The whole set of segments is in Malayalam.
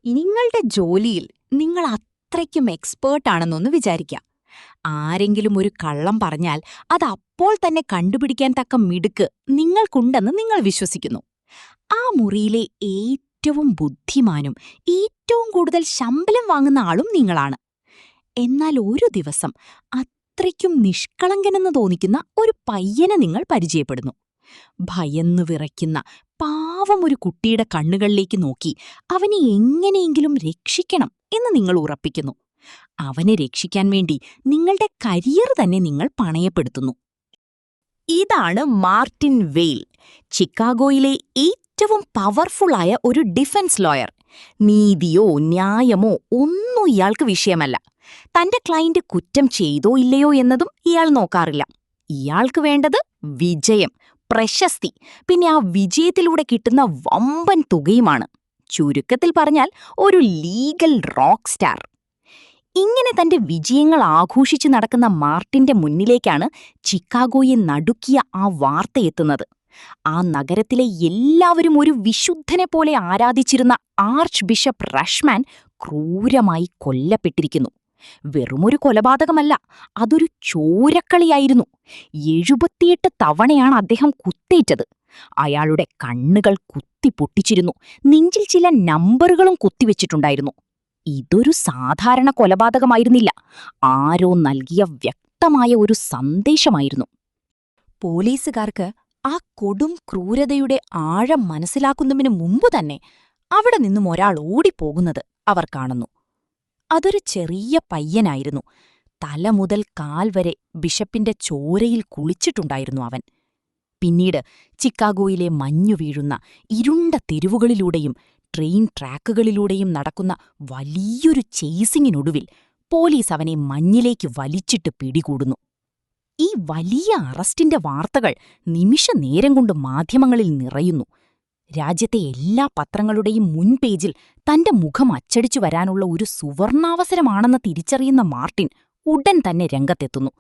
നിങ്ങളുടെ ജോലിയിൽ നിങ്ങൾ അത്രയ്ക്കും എക്സ്പേർട്ടാണെന്നൊന്ന് വിചാരിക്കാം. ആരെങ്കിലും ഒരു കള്ളം പറഞ്ഞാൽ അത് അപ്പോൾ തന്നെ കണ്ടുപിടിക്കാൻ തക്ക മിടുക്ക് നിങ്ങൾക്കുണ്ടെന്ന് നിങ്ങൾ വിശ്വസിക്കുന്നു. ആ മുറിയിലെ ഏറ്റവും ബുദ്ധിമാനും ഏറ്റവും കൂടുതൽ ശമ്പളം വാങ്ങുന്ന ആളും നിങ്ങളാണ്. എന്നാൽ ഒരു ദിവസം അത്രയ്ക്കും നിഷ്കളങ്കനെന്ന് തോന്നിക്കുന്ന ഒരു പയ്യനെ നിങ്ങൾ പരിചയപ്പെടുന്നു. ഭയന്നു വിറയ്ക്കുന്ന പാവം ഒരു കുട്ടിയുടെ കണ്ണുകളിലേക്ക് നോക്കി അവനെ എങ്ങനെയെങ്കിലും രക്ഷിക്കണം എന്ന് നിങ്ങൾ ഉറപ്പിക്കുന്നു. അവനെ രക്ഷിക്കാൻ വേണ്ടി നിങ്ങളുടെ കരിയർ തന്നെ നിങ്ങൾ പണയപ്പെടുത്തുന്നു. ഇതാണ് മാർട്ടിൻ വെയിൽ, ചിക്കാഗോയിലെ ഏറ്റവും പവർഫുള്ളായ ഒരു ഡിഫൻസ് ലോയർ. നീതിയോ ന്യായമോ ഒന്നും ഇയാൾക്ക് വിഷയമല്ല. തന്റെ ക്ലയന്റ് കുറ്റം ചെയ്തോ ഇല്ലയോ എന്നതും ഇയാൾ നോക്കാറില്ല. ഇയാൾക്ക് വേണ്ടത് വിജയം, പ്രശസ്തി, പിന്നെ ആ വിജയത്തിലൂടെ കിട്ടുന്ന വമ്പൻ തുകയുമാണ്. ചുരുക്കത്തിൽ പറഞ്ഞാൽ ഒരു ലീഗൽ റോക്ക് സ്റ്റാർ. ഇങ്ങനെ തന്റെ വിജയങ്ങൾ ആഘോഷിച്ചു നടക്കുന്ന മാർട്ടിന്റെ മുന്നിലേക്കാണ് ചിക്കാഗോയെ നടുക്കിയ ആ വാർത്തയെത്തുന്നത്. ആ നഗരത്തിലെ എല്ലാവരും ഒരു വിശുദ്ധനെ പോലെ ആരാധിച്ചിരുന്ന ആർച്ച് ബിഷപ്പ് റഷ്മാൻ ക്രൂരമായി കൊല്ലപ്പെട്ടിരിക്കുന്നു. വെറുമൊരു കൊലപാതകമല്ല, അതൊരു ചോരക്കളിയായിരുന്നു. 78 തവണയാണ് അദ്ദേഹം കുത്തേറ്റത്. അയാളുടെ കണ്ണുകൾ കുത്തിപ്പൊട്ടിച്ചിരുന്നു. നെഞ്ചിൽ ചില നമ്പറുകളും കുത്തിവെച്ചിട്ടുണ്ടായിരുന്നു. ഇതൊരു സാധാരണ കൊലപാതകമായിരുന്നില്ല. ആരോ നൽകിയ വ്യക്തമായ ഒരു സന്ദേശമായിരുന്നു. പോലീസുകാർക്ക് ആ കൊടും ക്രൂരതയുടെ ആഴം മനസ്സിലാക്കുന്നതിനു മുമ്പുതന്നെ അവിടെ നിന്നും ഒരാൾ ഓടിപ്പോകുന്നത് അവർ കാണുന്നു. അതൊരു ചെറിയ പയ്യനായിരുന്നു. തല മുതൽ കാൽ വരെ ബിഷപ്പിന്റെ ചോരയിൽ കുളിച്ചിട്ടുണ്ടായിരുന്നു അവൻ. പിന്നീട് ചിക്കാഗോയിലെ മഞ്ഞു വീഴുന്ന ഇരുണ്ട തെരുവുകളിലൂടെയും ട്രെയിൻ ട്രാക്കുകളിലൂടെയും നടക്കുന്ന വലിയൊരു ചേസിങ്ങിനൊടുവിൽ പോലീസ് അവനെ മഞ്ഞിലേക്ക് വലിച്ചിട്ട് പിടികൂടുന്നു. ഈ വലിയ അറസ്റ്റിന്റെ വാർത്തകൾ നിമിഷനേരം കൊണ്ട് മാധ്യമങ്ങളിൽ നിറയുന്നു. രാജ്യത്തെ എല്ലാ പത്രങ്ങളുടെയും മുൻപേജിൽ തന്റെ മുഖം അച്ചടിച്ചു വരാനുള്ള ഒരു സുവർണാവസരമാണെന്ന് തിരിച്ചറിയുന്ന മാർട്ടിൻ ഉടൻ തന്നെ രംഗത്തെത്തുന്നു.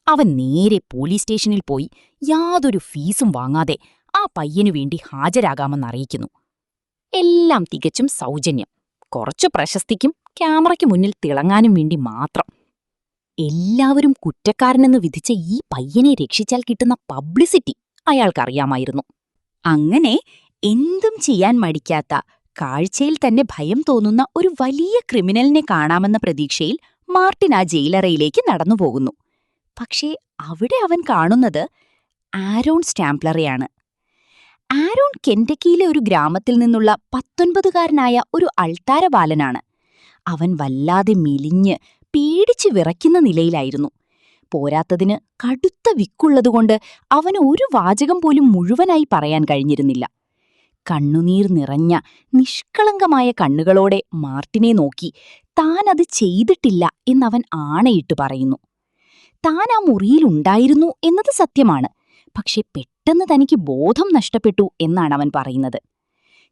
അവൻ നേരെ പോലീസ് സ്റ്റേഷനിൽ പോയി യാതൊരു ഫീസും വാങ്ങാതെ ആ പയ്യനു വേണ്ടി ഹാജരാകാമെന്നറിയിക്കുന്നു. എല്ലാം തികച്ചും സൗജന്യം, കുറച്ചു പ്രശസ്തിക്കും ക്യാമറയ്ക്ക് മുന്നിൽ തിളങ്ങാനും വേണ്ടി മാത്രം. എല്ലാവരും കുറ്റക്കാരനെന്ന് വിധിച്ച ഈ പയ്യനെ രക്ഷിച്ചാൽ കിട്ടുന്ന പബ്ലിസിറ്റി അയാൾക്കറിയാമായിരുന്നു. അങ്ങനെ എന്തും ചെയ്യാൻ മടിക്കാത്ത, കാഴ്ചയിൽ തന്നെ ഭയം തോന്നുന്ന ഒരു വലിയ ക്രിമിനലിനെ കാണാമെന്ന പ്രതീക്ഷയിൽ മാർട്ടിൻ ആ ജയിലറയിലേക്ക് നടന്നുപോകുന്നു. പക്ഷേ അവിടെ അവൻ കാണുന്നത് ആരോൺ സ്റ്റാംപ്ലറെയാണ്. ആരോൺ കെന്റക്കിയിലെ ഒരു ഗ്രാമത്തിൽ നിന്നുള്ള 19കാരനായ ഒരു അൾത്താര ബാലനാണ്. അവൻ വല്ലാതെ മെലിഞ്ഞ് പേടിച്ച് വിറയ്ക്കുന്ന നിലയിലായിരുന്നു. പോരാത്തതിന് കടുത്ത വിക്കുള്ളതുകൊണ്ട് അവന് ഒരു വാചകം പോലും മുഴുവനായി പറയാൻ കഴിഞ്ഞിരുന്നില്ല. കണ്ണുനീർ നിറഞ്ഞ നിഷ്കളങ്കമായ കണ്ണുകളോടെ മാർട്ടിനെ നോക്കി താനത് ചെയ്തിട്ടില്ല എന്നവൻ ആണയിട്ട് പറയുന്നു. താൻ ആ മുറിയിലുണ്ടായിരുന്നു എന്നത് സത്യമാണ്, പക്ഷെ പെട്ടെന്ന് തനിക്ക് ബോധം നഷ്ടപ്പെട്ടു എന്നാണ് അവൻ പറയുന്നത്.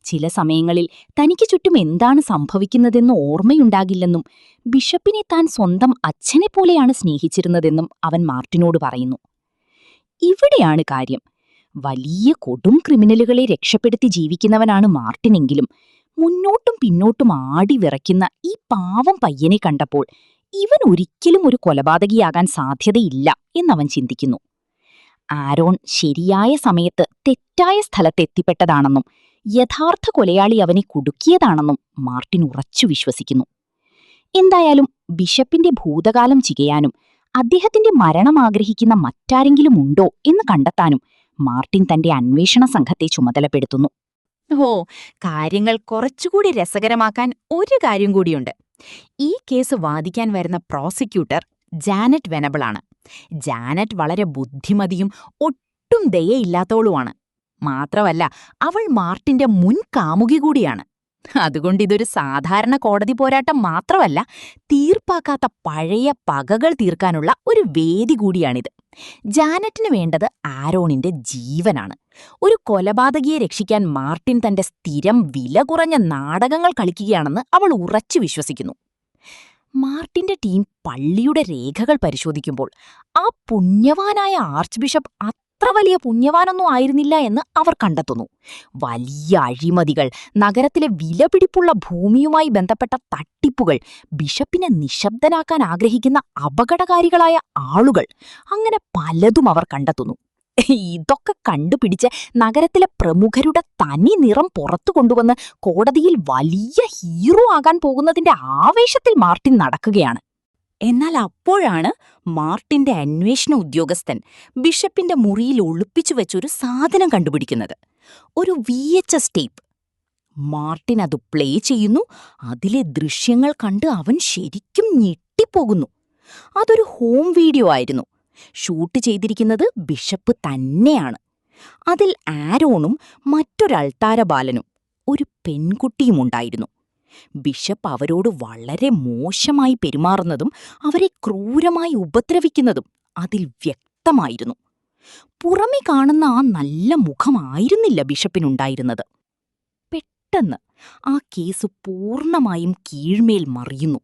ചില സമയങ്ങളിൽ തനിക്ക് ചുറ്റും എന്താണ് സംഭവിക്കുന്നതെന്ന് ഓർമ്മയുണ്ടാകില്ലെന്നും ബിഷപ്പിനെ താൻ സ്വന്തം അച്ഛനെപ്പോലെയാണ് സ്നേഹിച്ചിരുന്നതെന്നും അവൻ മാർട്ടിനോട് പറയുന്നു. ഇവിടെയാണ് കാര്യം. വലിയ കൊടും ക്രിമിനലുകളെ രക്ഷപ്പെടുത്തി ജീവിക്കുന്നവനാണ് മാർട്ടിനെങ്കിലും മുന്നോട്ടും പിന്നോട്ടും ആടി വിറയ്ക്കുന്ന ഈ പാവം പയ്യനെ കണ്ടപ്പോൾ ഇവൻ ഒരിക്കലും ഒരു കൊലപാതകിയാകാൻ സാധ്യതയില്ല എന്നവൻ ചിന്തിക്കുന്നു. ആരോൺ ശരിയായ സമയത്ത് തെറ്റായ സ്ഥലത്തെത്തിപ്പെട്ടതാണെന്നും യഥാർത്ഥ കൊലയാളി അവനെ കുടുക്കിയതാണെന്നും മാർട്ടിൻ ഉറച്ചു വിശ്വസിക്കുന്നു. എന്തായാലും ബിഷപ്പിന്റെ ഭൂതകാലം ചികയാനും അദ്ദേഹത്തിന്റെ മരണം ആഗ്രഹിക്കുന്ന മറ്റാരെങ്കിലും ഉണ്ടോ എന്ന് കണ്ടെത്താനും മാർട്ടിൻ തന്റെ അന്വേഷണ സംഘത്തെ ചുമതലപ്പെടുത്തുന്നു. കാര്യങ്ങൾ കുറച്ചുകൂടി രസകരമാക്കാൻ ഒരു കാര്യം കൂടിയുണ്ട്. ഈ കേസ് വാദിക്കാൻ വരുന്ന പ്രോസിക്യൂട്ടർ ജാനറ്റ് വെനബിളാണ്. ജാനറ്റ് വളരെ ബുദ്ധിമതിയും ഒട്ടും ദയയില്ലാത്തവളുമാണ്. മാത്രമല്ല, അവൾ മാർട്ടിന്റെ മുൻ കാമുകി കൂടിയാണ്. അതുകൊണ്ടിതൊരു സാധാരണ കോടതി പോരാട്ടം മാത്രമല്ല, തീർപ്പാക്കാത്ത പഴയ പകകൾ തീർക്കാനുള്ള ഒരു വേദി കൂടിയാണിത്. ജാനറ്റിന് വേണ്ടത് ആരോണിന്റെ ജീവനാണ്. ഒരു കൊലപാതകിയെ രക്ഷിക്കാൻ മാർട്ടിൻ തന്റെ സ്ഥിരം വില കുറഞ്ഞ നാടകങ്ങൾ കളിക്കുകയാണെന്ന് അവൾ ഉറച്ചു വിശ്വസിക്കുന്നു. മാർട്ടിന്റെ ടീം പള്ളിയുടെ രേഖകൾ പരിശോധിക്കുമ്പോൾ ആ പുണ്യവാനായ ആർച്ച് ബിഷപ്പ് അത്ര വലിയ പുണ്യവാനൊന്നും ആയിരുന്നില്ല എന്ന് അവർ കണ്ടെത്തുന്നു. വലിയ അഴിമതികൾ, നഗരത്തിലെ വിലപിടിപ്പുള്ള ഭൂമിയുമായി ബന്ധപ്പെട്ട തട്ടിപ്പുകൾ, ബിഷപ്പിനെ നിശബ്ദനാക്കാൻ ആഗ്രഹിക്കുന്ന അപകടകാരികളായ ആളുകൾ, അങ്ങനെ പലതും അവർ കണ്ടെത്തുന്നു. ഇതൊക്കെ കണ്ടുപിടിച്ച് നഗരത്തിലെ പ്രമുഖരുടെ തനി നിറം പുറത്തു കൊണ്ടുവന്ന് കോടതിയിൽ വലിയ ഹീറോ ആകാൻ പോകുന്നതിന്റെ ആവേശത്തിൽ മാർട്ടിൻ നടക്കുകയാണ്. എന്നാൽ അപ്പോഴാണ് മാർട്ടിന്റെ അന്വേഷണ ഉദ്യോഗസ്ഥൻ ബിഷപ്പിന്റെ മുറിയിൽ ഒളിപ്പിച്ചു വെച്ചൊരു സാധനം കണ്ടുപിടിക്കുന്നത്. ഒരു VHS ടേപ്പ്. മാർട്ടിൻ അത് പ്ലേ ചെയ്യുന്നു. അതിലെ ദൃശ്യങ്ങൾ കണ്ട് അവൻ ശരിക്കും ഞെട്ടിപ്പോകുന്നു. അതൊരു ഹോം വീഡിയോ ആയിരുന്നു. ഷൂട്ട് ചെയ്തിരിക്കുന്നത് ബിഷപ്പ് തന്നെയാണ്. അതിൽ ആരോണും മറ്റൊരൾത്താര ബാലനും ഒരു പെൺകുട്ടിയുമുണ്ടായിരുന്നു. ബിഷപ്പ് അവരോട് വളരെ മോശമായി പെരുമാറുന്നതും അവരെ ക്രൂരമായി ഉപദ്രവിക്കുന്നതും അതിൽ വ്യക്തമായിരുന്നു. പുറമെ കാണുന്ന ആ നല്ല മുഖമായിരുന്നില്ല ബിഷപ്പിനുണ്ടായിരുന്നത്. പെട്ടെന്ന് ആ കേസ് പൂർണ്ണമായും കീഴ്മേൽ മറിയുന്നു.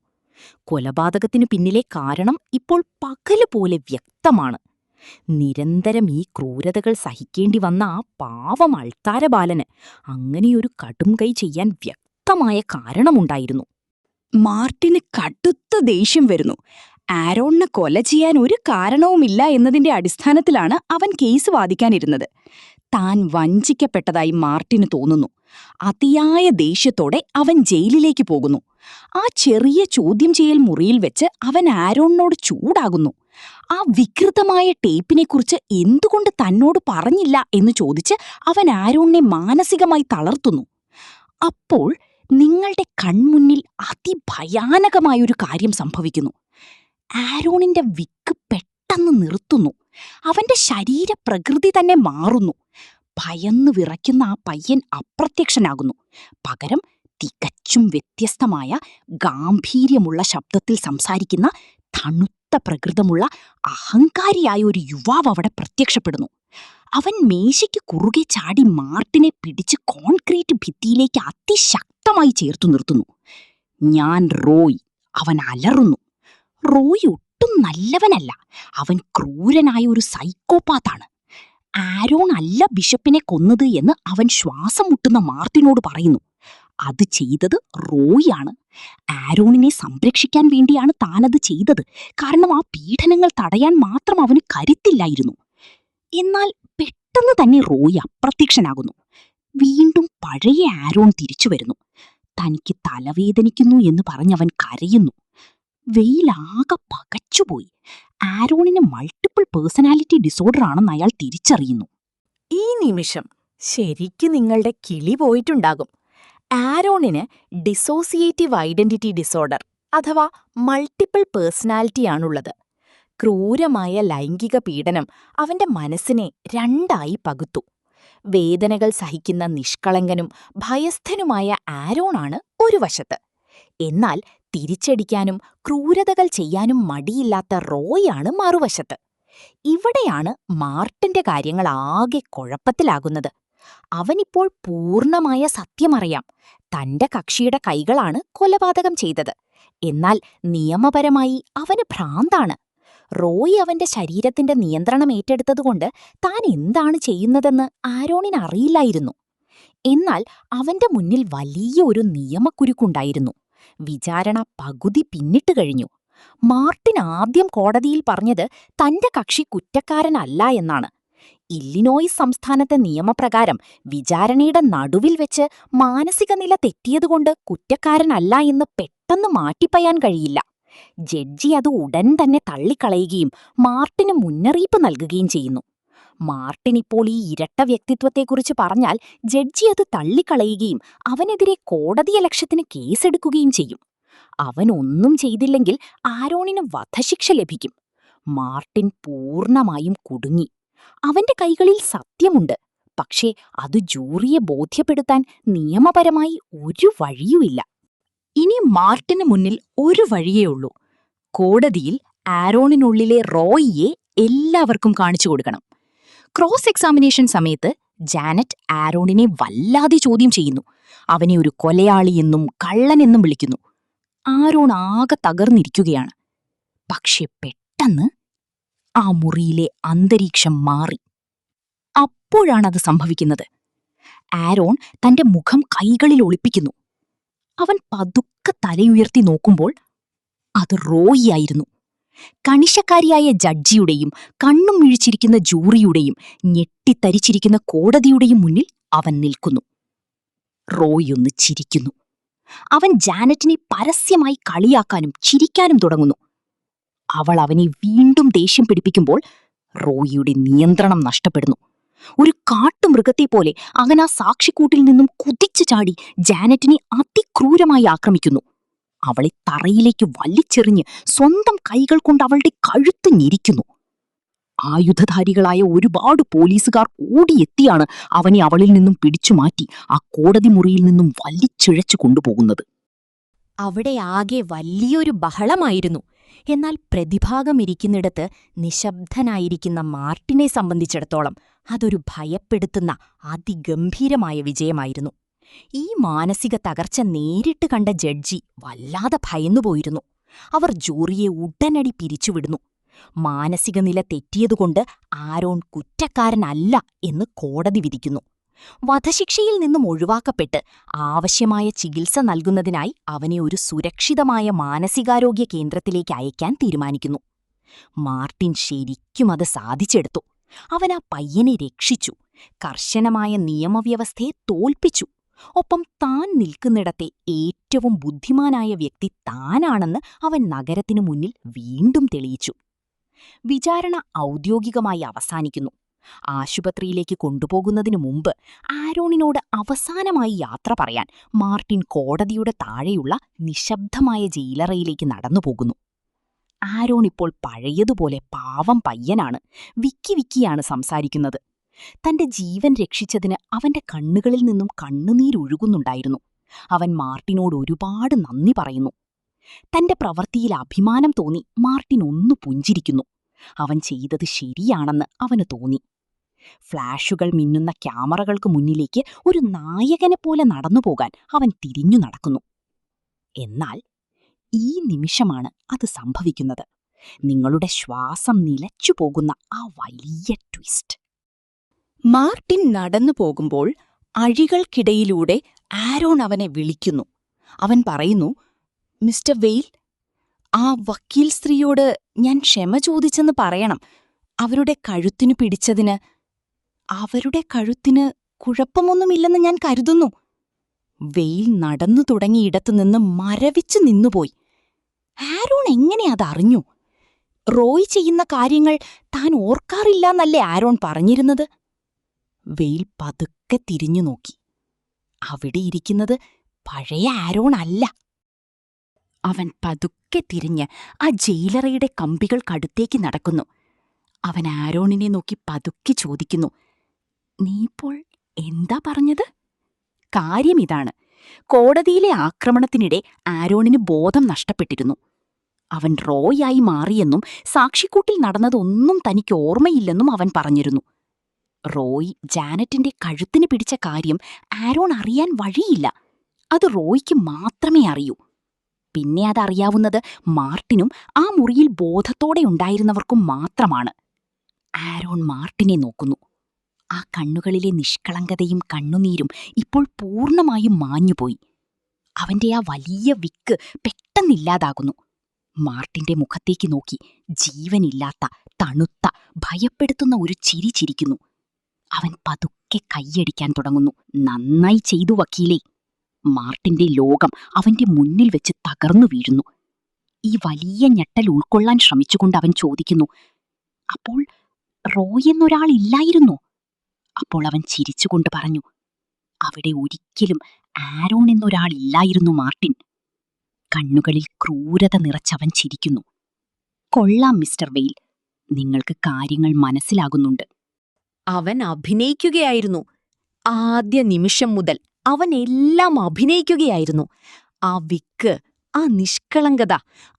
കൊലപാതകത്തിനു പിന്നിലെ കാരണം ഇപ്പോൾ പകലുപോലെ വ്യക്തമാണ്. നിരന്തരം ഈ ക്രൂരതകൾ സഹിക്കേണ്ടി വന്ന ആ പാവം അൾത്താര ബാലന് അങ്ങനെയൊരു കടുംകൈ ചെയ്യാൻ വ്യക്തമായ കാരണമുണ്ടായിരുന്നു. മാർട്ടിന് കടുത്ത ദേഷ്യം വരുന്നു. ആരോണിനെ കൊല ചെയ്യാൻ ഒരു കാരണവുമില്ല എന്നതിന്റെ അടിസ്ഥാനത്തിലാണ് അവൻ കേസ് വാദിക്കാനിരുന്നത്. താൻ വഞ്ചിക്കപ്പെട്ടതായി മാർട്ടിന് തോന്നുന്നു. അതിയായ ദേഷ്യത്തോടെ അവൻ ജയിലിലേക്ക് പോകുന്നു. ആ ചെറിയ ചോദ്യം ചെയ്യൽ മുറിയിൽ വെച്ച് അവൻ ആരോണിനോട് ചൂടാകുന്നു. ആ വികൃതമായ ടേപ്പിനെക്കുറിച്ച് എന്തുകൊണ്ട് തന്നോട് പറഞ്ഞില്ല എന്ന് ചോദിച്ച് അവൻ ആരോണിനെ മാനസികമായി തളർത്തുന്നു. അപ്പോൾ നിങ്ങളുടെ കൺമുന്നിൽ അതിഭയാനകമായൊരു കാര്യം സംഭവിക്കുന്നു. ആരോണിന്റെ വിക്ക് പെട്ടെന്ന് നിർത്തുന്നു. അവന്റെ ശരീരപ്രകൃതി തന്നെ മാറുന്നു. ഭയന്നു വിറയ്ക്കുന്ന ആ പയ്യൻ അപ്രത്യക്ഷനാകുന്നു. പകരം തികച്ചും വ്യത്യസ്തമായ ഗാംഭീര്യമുള്ള ശബ്ദത്തിൽ സംസാരിക്കുന്ന തണുത്ത പ്രകൃതമുള്ള അഹങ്കാരിയായ ഒരു യുവാവ് അവിടെ പ്രത്യക്ഷപ്പെടുന്നു. അവൻ മേശയ്ക്ക് കുറുകെ ചാടി മാർട്ടിനെ പിടിച്ച് കോൺക്രീറ്റ് ഭിത്തിയിലേക്ക് അതിശക്തമായി ചേർത്തു നിർത്തുന്നു. "ഞാൻ റോയ്," അവൻ അലറുന്നു. റോയ് ഒട്ടും നല്ലവനല്ല. അവൻ ക്രൂരനായ ഒരു സൈക്കോപാത്താണ്. ആരോൺ അല്ല ബിഷപ്പിനെ കൊന്നത് എന്ന് അവൻ ശ്വാസം മുട്ടുന്ന മാർട്ടിനോട് പറയുന്നു. അത് ചെയ്തത് റോയാണ്. ആരോണിനെ സംരക്ഷിക്കാൻ വേണ്ടിയാണ് താനത് ചെയ്തത്. കാരണം ആ പീഡനങ്ങൾ തടയാൻ മാത്രം അവന് കരുത്തില്ലായിരുന്നു. എന്നാൽ പെട്ടെന്ന് തന്നെ റോയ് അപ്രത്യക്ഷനാകുന്നു. വീണ്ടും പഴയ ആരോൺ തിരിച്ചു വരുന്നു. തനിക്ക് തലവേദനിക്കുന്നു എന്ന് പറഞ്ഞവൻ കരയുന്നു. വെയിലാകെ പകച്ചുപോയി. ആരോണിന് മൾട്ടിപ്പിൾ പേഴ്സണാലിറ്റി ഡിസോർഡർ ആണെന്ന് അയാൾ തിരിച്ചറിയുന്നു. ഈ നിമിഷം ശരിക്ക് നിങ്ങളുടെ കിളി പോയിട്ടുണ്ടാകും. ആരോണിന് ഡിസോസിയേറ്റീവ് ഐഡന്റിറ്റി ഡിസോർഡർ അഥവാ മൾട്ടിപ്പിൾ പേഴ്സണാലിറ്റിയാണുള്ളത്. ക്രൂരമായ ലൈംഗിക പീഡനം അവന്റെ മനസ്സിനെ രണ്ടായി പകുത്തു. വേദനകൾ സഹിക്കുന്ന നിഷ്കളങ്കനും ഭയസ്ഥനുമായ ആരോണാണ് ഒരു വശത്ത്. എന്നാൽ തിരിച്ചടിക്കാനും ക്രൂരതകൾ ചെയ്യാനും മടിയില്ലാത്ത റോയാണ് മറുവശത്ത്. ഇവിടെയാണ് മാർട്ടിന്റെ കാര്യങ്ങൾ ആകെ കുഴപ്പത്തിലാകുന്നത്. അവനിപ്പോൾ പൂർണ്ണമായ സത്യമറിയാം. തന്റെ കക്ഷിയുടെ കൈകളാണ് കൊലപാതകം ചെയ്തത്. എന്നാൽ നിയമപരമായി അവന് ഭ്രാന്താണ്. റോയ് അവന്റെ ശരീരത്തിന്റെ നിയന്ത്രണം ഏറ്റെടുത്തതുകൊണ്ട് താൻ എന്താണ് ചെയ്യുന്നതെന്ന് ആരോണിനറിയില്ലായിരുന്നു. എന്നാൽ അവന്റെ മുന്നിൽ വലിയ ഒരു നിയമക്കുരുക്കുണ്ടായിരുന്നു. വിചാരണ പകുതി പിന്നിട്ട് കഴിഞ്ഞു. മാർട്ടിൻ ആദ്യം കോടതിയിൽ പറഞ്ഞത് തന്റെ കക്ഷി കുറ്റക്കാരനല്ല എന്നാണ്. ഇല്ലിനോയിസ് സംസ്ഥാനത്തെ നിയമപ്രകാരം വിചാരണയുടെ നടുവിൽ വെച്ച് മാനസിക നില തെറ്റിയതുകൊണ്ട് കുറ്റക്കാരനല്ല എന്ന് പെട്ടെന്ന് മാറ്റിപ്പയാൻ കഴിയില്ല. ജഡ്ജി അത് ഉടൻ തന്നെ തള്ളിക്കളയുകയും മാർട്ടിന് മുന്നറിയിപ്പ് നൽകുകയും ചെയ്യുന്നു. മാർട്ടിൻ ഇപ്പോൾ ഈ ഇരട്ട വ്യക്തിത്വത്തെക്കുറിച്ച് പറഞ്ഞാൽ ജഡ്ജി അത് തള്ളിക്കളയുകയും അവനെതിരെ കോടതിയലക്ഷ്യത്തിന് കേസെടുക്കുകയും ചെയ്യും. അവൻ ഒന്നും ചെയ്തില്ലെങ്കിൽ ആരോണിന് വധശിക്ഷ ലഭിക്കും. മാർട്ടിൻ പൂർണ്ണമായും കുടുങ്ങി. അവന്റെ കൈകളിൽ സത്യമുണ്ട്. പക്ഷേ അത് ജൂറിയെ ബോധ്യപ്പെടുത്താൻ നിയമപരമായി ഒരു വഴിയുമില്ല. ഇനി മാർട്ടിന് മുന്നിൽ ഒരു വഴിയേ ഉള്ളൂ. കോടതിയിൽ ആരോണിനുള്ളിലെ റോയിയെ എല്ലാവർക്കും കാണിച്ചു കൊടുക്കണം. ക്രോസ് എക്സാമിനേഷൻ സമയത്ത് ജാനറ്റ് ആരോണിനെ വല്ലാതെ ചോദ്യം ചെയ്യുന്നു. അവനെ ഒരു കൊലയാളിയെന്നും കള്ളനെന്നും വിളിക്കുന്നു. ആരോൺ ആകെ തകർന്നിരിക്കുകയാണ്. പക്ഷെ പെട്ടെന്ന് ആ മുറിയിലെ അന്തരീക്ഷം മാറി. അപ്പോഴാണത് സംഭവിക്കുന്നത്. ആരോൺ തന്റെ മുഖം കൈകളിൽ ഒളിപ്പിക്കുന്നു. അവൻ പതുക്കെ തലയുയർത്തി നോക്കുമ്പോൾ അത് റോയിയായിരുന്നു. കണിശക്കാരിയായ ജഡ്ജിയുടെയും കണ്ണും മിഴിച്ചിരിക്കുന്ന ജൂറിയുടെയും ഞെട്ടിത്തരിച്ചിരിക്കുന്ന കോടതിയുടെയും മുന്നിൽ അവൻ നിൽക്കുന്നു. റോയി ഒന്ന് ചിരിക്കുന്നു. അവൻ ജാനറ്റിനെ പരസ്യമായി കളിയാക്കാനും ചിരിക്കാനും തുടങ്ങുന്നു. അവൾ അവനെ വീണ്ടും ദേഷ്യം പിടിപ്പിക്കുമ്പോൾ റോയിയുടെ നിയന്ത്രണം നഷ്ടപ്പെടുന്നു. ഒരു കാട്ടുമൃഗത്തെപ്പോലെ അവൻ ആ സാക്ഷിക്കൂട്ടിൽ നിന്നും കുതിച്ചു ചാടി ജാനറ്റിനെ അതിക്രൂരമായി ആക്രമിക്കുന്നു. അവളെ തറയിലേക്ക് വലിച്ചെറിഞ്ഞ് സ്വന്തം കൈകൾ കൊണ്ട് അവളുടെ കഴുത്ത് ഞെരിക്കുന്നു. ആയുധധാരികളായ ഒരുപാട് പോലീസുകാർ ഓടിയെത്തിയാണ് അവനെ അവളിൽ നിന്നും പിടിച്ചുമാറ്റി ആ കോടതി മുറിയിൽ നിന്നും വലിച്ചിഴച്ചു കൊണ്ടുപോകുന്നത്. അവിടെ ആകെ വലിയൊരു ബഹളമായിരുന്നു. എന്നാൽ പ്രതിഭാഗമിരിക്കുന്നിടത്ത് നിശബ്ദനായിരിക്കുന്ന മാർട്ടിനെ സംബന്ധിച്ചിടത്തോളം അതൊരു ഭയപ്പെടുത്തുന്ന അതിഗംഭീരമായ വിജയമായിരുന്നു. ഈ മാനസിക തകർച്ച നേരിട്ട് കണ്ട ജഡ്ജി വല്ലാതെ ഭയന്നുപോയിരുന്നു. അവർ ജൂറിയെ ഉടനടി പിരിച്ചുവിടുന്നു. മാനസിക നില തെറ്റിയതുകൊണ്ട് ആരോൺ കുറ്റക്കാരനല്ല എന്ന് കോടതി വിധിക്കുന്നു. വധശിക്ഷയിൽ നിന്നും ഒഴിവാക്കപ്പെട്ട് ആവശ്യമായ ചികിത്സ നൽകുന്നതിനായി അവനെ ഒരു സുരക്ഷിതമായ മാനസികാരോഗ്യ കേന്ദ്രത്തിലേക്ക് അയക്കാൻ തീരുമാനിക്കുന്നു. മാർട്ടിൻ ശരിക്കും അത് സാധിച്ചെടുത്തു. അവൻ ആ പയ്യനെ രക്ഷിച്ചു. കർശനമായ നിയമവ്യവസ്ഥയെ തോൽപ്പിച്ചു. ഒപ്പം താൻ നിൽക്കുന്നിടത്തെ ഏറ്റവും ബുദ്ധിമാനായ വ്യക്തി താനാണെന്ന് അവൻ നഗരത്തിനു മുന്നിൽ വീണ്ടും തെളിയിച്ചു. വിചാരണ ഔദ്യോഗികമായി അവസാനിക്കുന്നു. ആശുപത്രിയിലേക്ക് കൊണ്ടുപോകുന്നതിനു മുമ്പ് ആരോണിനോട് അവസാനമായി യാത്ര പറയാൻ മാർട്ടിൻ കോടതിയുടെ താഴെയുള്ള നിശബ്ദമായ ജയിലറയിലേക്ക് നടന്നുപോകുന്നു. ആരോൺ ഇപ്പോൾ പഴയതുപോലെ പാവം പയ്യനാണ്. വിക്കിയാണ് സംസാരിക്കുന്നത്. തന്റെ ജീവൻ രക്ഷിച്ചതിന് അവന്റെ കണ്ണുകളിൽ നിന്നും കണ്ണുനീരൊഴുകുന്നുണ്ടായിരുന്നു. അവൻ മാർട്ടിനോട് ഒരുപാട് നന്ദി പറയുന്നു. തന്റെ പ്രവൃത്തിയിൽ അഭിമാനം തോന്നി മാർട്ടിൻ ഒന്നു പുഞ്ചിരിക്കുന്നു. അവൻ ചെയ്തത് ശരിയാണെന്ന് അവന് തോന്നി. ഫ്ലാഷുകൾ മിന്നുന്ന ക്യാമറകൾക്ക് മുന്നിലേക്ക് ഒരു നായകനെപ്പോലെ നടന്നുപോകാൻ അവൻ തിരിഞ്ഞു നടക്കുന്നു. എന്നാൽ ഈ നിമിഷമാണ് അത് സംഭവിക്കുന്നത്. നിങ്ങളുടെ ശ്വാസം നിലച്ചുപോകുന്ന ആ വലിയ ട്വിസ്റ്റ്. മാർട്ടിൻ നടന്നു പോകുമ്പോൾ അഴികൾക്കിടയിലൂടെ ആരോൺ അവനെ വിളിക്കുന്നു. അവൻ പറയുന്നു, മിസ്റ്റർ വെയിൽ, ആ വക്കീൽ സ്ത്രീയോട് ഞാൻ ക്ഷമ ചോദിച്ചെന്ന് പറയണം. അവരുടെ കഴുത്തിനു പിടിച്ചതിന്. അവരുടെ കഴുത്തിന് കുഴപ്പമൊന്നുമില്ലെന്ന് ഞാൻ കരുതുന്നു. വെയിൽ നടന്നു തുടങ്ങിയിടത്തുനിന്ന് മരവിച്ചു നിന്നുപോയി. ആരോൺ എങ്ങനെ അതറിഞ്ഞു? റോയ് ചെയ്യുന്ന കാര്യങ്ങൾ താൻ ഓർക്കാറില്ലെന്നല്ലേ ആരോൺ പറഞ്ഞിരുന്നത്? വെയിൽ പതുക്കെ തിരിഞ്ഞു നോക്കി. അവിടെ ഇരിക്കുന്നത് പഴയ ആരോൺ അല്ല. അവൻ പതുക്കെ തിരിഞ്ഞ് ആ ജയിലറയുടെ കമ്പികൾക്കടുത്തേക്ക് നടക്കുന്നു. അവൻ ആരോണിനെ നോക്കി പതുക്കെ ചോദിക്കുന്നു, നീപ്പോൾ എന്താ പറഞ്ഞത്? കാര്യമിതാണ്. കോടതിയിലെ ആക്രമണത്തിനിടെ ആരോണിന് ബോധം നഷ്ടപ്പെട്ടിരുന്നു. അവൻ റോയായി മാറിയെന്നും സാക്ഷിക്കൂട്ടിൽ നടന്നതൊന്നും തനിക്ക് ഓർമ്മയില്ലെന്നും അവൻ പറഞ്ഞിരുന്നു. റോയ് ജാനറ്റിന്റെ കഴുത്തിന് പിടിച്ച കാര്യം ആരോൺ അറിയാൻ വഴിയില്ല. അത് റോയ്ക്ക് മാത്രമേ അറിയൂ. പിന്നെ അതറിയാവുന്നത് മാർട്ടിനും ആ മുറിയിൽ ബോധത്തോടെ ഉണ്ടായിരുന്നവർക്കും മാത്രമാണ്. ആരോൺ മാർട്ടിനെ നോക്കുന്നു. ആ കണ്ണുകളിലെ നിഷ്കളങ്കതയും കണ്ണുനീരും ഇപ്പോൾ പൂർണ്ണമായും മാഞ്ഞുപോയി. അവന്റെ ആ വലിയ വിക്ക് പെട്ടെന്നില്ലാതാകുന്നു. മാർട്ടിന്റെ മുഖത്തേക്ക് നോക്കി ജീവനില്ലാത്ത, തണുത്ത, ഭയപ്പെടുത്തുന്ന ഒരു ചിരി ചിരിക്കുന്നു. അവൻ പതുക്കെ കൈയടിക്കാൻ തുടങ്ങുന്നു. നന്നായി ചെയ്തു വക്കീലേ. മാർട്ടിന്റെ ലോകം അവന്റെ മുന്നിൽ വെച്ച് തകർന്നു വീഴുന്നു. ഈ വലിയ ഞെട്ടൽ ഉൾക്കൊള്ളാൻ ശ്രമിച്ചുകൊണ്ട് അവൻ ചോദിക്കുന്നു, അപ്പോൾ റോയ് എന്നൊരാളില്ലായിരുന്നോ? അപ്പോൾ അവൻ ചിരിച്ചുകൊണ്ട് പറഞ്ഞു, അവിടെ ഒരിക്കലും ആരോൺ എന്നൊരാളില്ലായിരുന്നു മാർട്ടിൻ. കണ്ണുകളിൽ ക്രൂരത നിറച്ചവൻ ചിരിക്കുന്നു. കൊള്ളാം മിസ്റ്റർ വെയിൽ, നിങ്ങൾക്ക് കാര്യങ്ങൾ മനസ്സിലാകുന്നുണ്ട്. അവൻ അഭിനയിക്കുകയായിരുന്നു. ആദ്യ നിമിഷം മുതൽ അവൻ എല്ലാം അഭിനയിക്കുകയായിരുന്നു. ആ വിക്ക്, ആ നിഷ്കളങ്കത,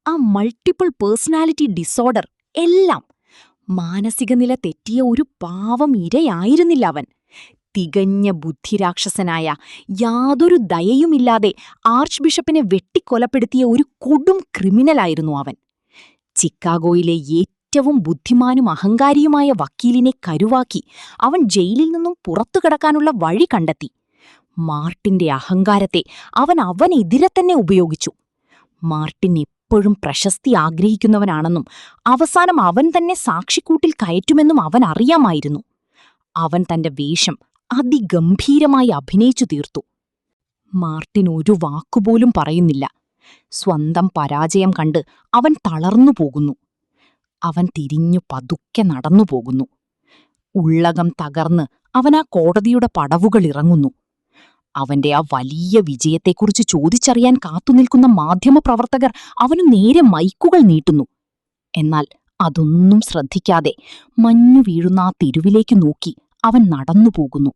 ആ മൾട്ടിപ്പിൾ പേഴ്സണാലിറ്റി ഡിസോർഡർ എല്ലാം. മാനസിക നില തെറ്റിയ ഒരു പാവം ഇരയായിരുന്നില്ല അവൻ. തികഞ്ഞ ബുദ്ധിരാക്ഷസനായ, യാതൊരു ദയയുമില്ലാതെ ആർച്ച് ബിഷപ്പിനെ വെട്ടിക്കൊലപ്പെടുത്തിയ ഒരു കൊടും ക്രിമിനലായിരുന്നു അവൻ. ചിക്കാഗോയിലെ ഏറ്റവും ബുദ്ധിമാനും അഹങ്കാരിയുമായ വക്കീലിനെ കരുവാക്കി അവൻ ജയിലിൽ നിന്നും പുറത്തു കടക്കാനുള്ള വഴി കണ്ടെത്തി. മാർട്ടിന്റെ അഹങ്കാരത്തെ അവനെതിരെ തന്നെ ഉപയോഗിച്ചു. മാർട്ടിൻ എപ്പോഴും പ്രശസ്തി ആഗ്രഹിക്കുന്നവനാണെന്നും അവസാനം അവൻ തന്നെ സാക്ഷിക്കൂട്ടിൽ കയറ്റുമെന്നും അവൻ അറിയാമായിരുന്നു. അവൻ തന്റെ വേഷം അതിഗംഭീരമായി അഭിനയിച്ചു തീർത്തു. മാർട്ടിൻ ഒരു വാക്കുപോലും പറയുന്നില്ല. സ്വന്തം പരാജയം കണ്ട് അവൻ തളർന്നുപോകുന്നു. അവൻ തിരിഞ്ഞു പതുക്കെ നടന്നുപോകുന്നു. ഉള്ളകം തകർന്ന് അവൻ ആ കോടതിയുടെ പടവുകൾ ഇറങ്ങുന്നു. അവന്റെ ആ വലിയ വിജയത്തെക്കുറിച്ച് ചോദിച്ചറിയാൻ കാത്തുനിൽക്കുന്ന മാധ്യമപ്രവർത്തകർ അവനു നേരെ മൈക്കുകൾ നീട്ടുന്നു. എന്നാൽ അതൊന്നും ശ്രദ്ധിക്കാതെ മഞ്ഞു വീഴുന്ന ആ തെരുവിലേക്ക് നോക്കി അവൻ നടന്നുപോകുന്നു.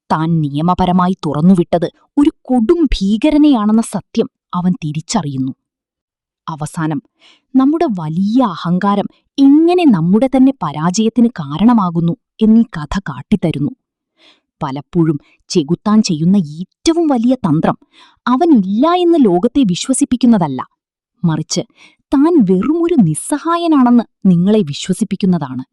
താൻ നിയമപരമായി തുറന്നുവിട്ടത് ഒരു കൊടും ഭീകരനെയാണെന്ന സത്യം അവൻ തിരിച്ചറിയുന്നു. അവസാനം നമ്മുടെ വലിയ അഹങ്കാരം എങ്ങനെ നമ്മുടെ തന്നെ പരാജയത്തിന് കാരണമാകുന്നു എന്നീ കഥ കാട്ടിത്തരുന്നു. പലപ്പോഴും ചെകുത്താൻ ചെയ്യുന്ന ഏറ്റവും വലിയ തന്ത്രം അവനില്ല എന്ന് ലോകത്തെ വിശ്വസിപ്പിക്കുന്നതല്ല, മറിച്ച് താൻ വെറുമൊരു നിസ്സഹായനാണെന്ന് നിങ്ങളെ വിശ്വസിപ്പിക്കുന്നതാണ്.